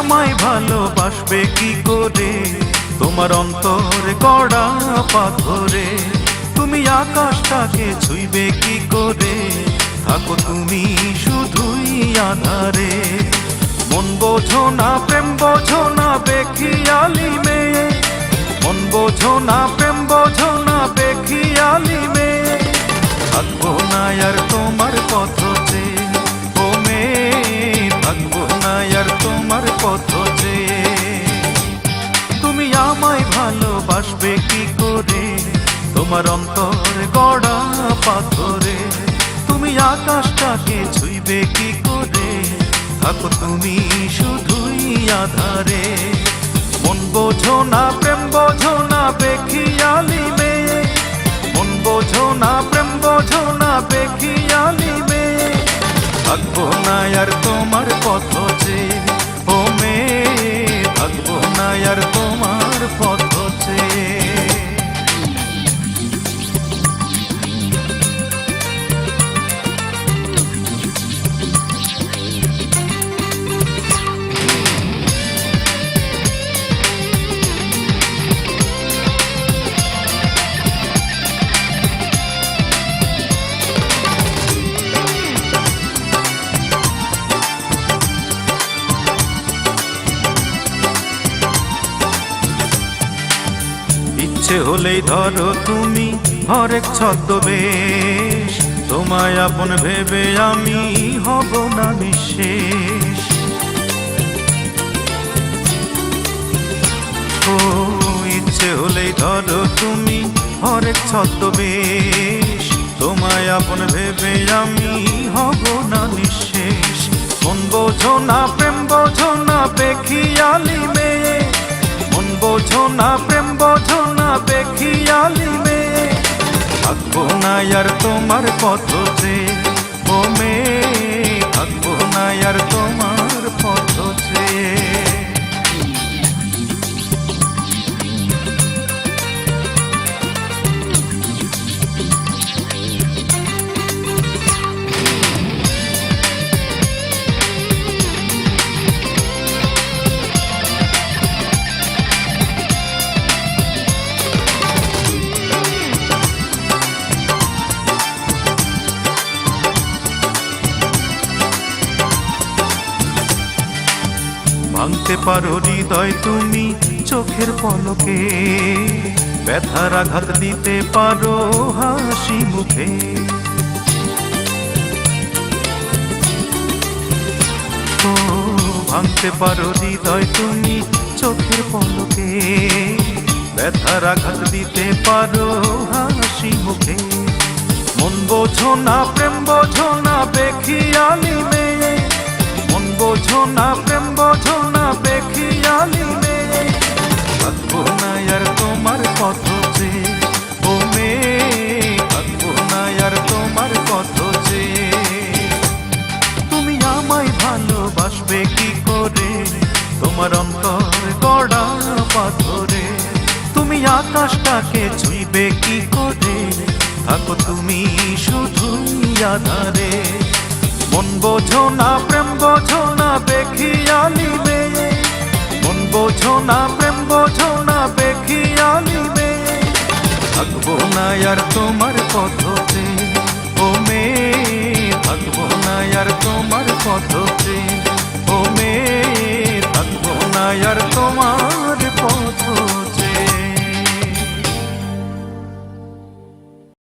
আমায় ভালোবাসবে কি করে, তোমার অন্তরে গড়া পাথরে। তুমি আকাশটাকে ছুঁইবে কি করে, থাকো তুমি শুধুই আধারে। মন বোঝো না, প্রেম বোঝো না, বেখিয়ালি মেয়ে। মন বোঝো না, প্রেম বোঝো না, বেখিয়ালি মেয়ে। থাকবো না আর তোমার পথ চেয়ে, ও মেয়ে, থাকবো না আর তোমার পথ চেয়ে। তুমি আমায় ভালোবাসবে কি করে, তোমার অন্তর গড়া পাথরে। তুমি আকাশটাকে ছুঁইবে কি করে, থাকো তুমি শুধুই আধারে। মন বোঝো না, প্রেম বোঝো না, বেখিয়ালি মেয়ে। মন বোঝো না, প্রেম বোঝো না, বেখিয়ালি মেয়ে। থাকবো না আর তোমার পথ চেয়ে, ও মেয়ে, থাকবো না আর তোমার পথ চেয়ে। ইচ্ছে হলেই ধরো তুমি হরেক ছদ্মবেশ, তোমায় আপন ভেবে আমি হব না নিঃশেষ। ও ইচ্ছে হলেই ধরো তুমি হরেক ছদ্মবেশ, তোমায় আপন ভেবে আমি হব না নিঃশেষ। মন বোঝো না, প্রেম বোঝো না, বেখিয়ালি মেয়ে। মন বোঝো না, প্রেম বোঝো না, বেখিয়ালি মেয়ে। থাকবো না আর তোমার পথ চেয়ে, ও মেয়ে, থাকবো না আর তোমার পথ চেয়ে। ভাঙতে পারো হৃদয় তুমি চোখের পলকে, ব্যথার আঘাত দিতে পারো হাসি মুখে। ও ভাঙতে পারো হৃদয় তুমি চোখের পলকে, ব্যথার আঘাত দিতে পারো হাসি মুখে। মন বোঝো না, প্রেম বোঝো না, বেখিয়ালি মেয়ে। মন বোঝো না, প্রেম বোঝো না, বেখিয়ালি মেয়ে। থাকবো না আর তোমার পথ চেয়ে, ও মেয়ে, থাকবো না আর তোমার পথ চেয়ে। তুমি আমায় ভালোবাসবে কি করে, তোমার অন্তর গড়া পাথরে। তুমি আকাশটাকে ছুঁইবে কি করে, থাকো তুমি শুধুই আধারে। মন বোঝো না, প্রেম বোঝো না, বেখিয়ালি মেয়ে। মন বোঝো না, প্রেম বোঝো না, বেখিয়ালি মেয়ে। থাকবো না আর তোমার পথ চেয়ে, ও মেয়ে, থাকবো না আর তোমার পথ চেয়ে, ও মেয়ে, থাকবো না আর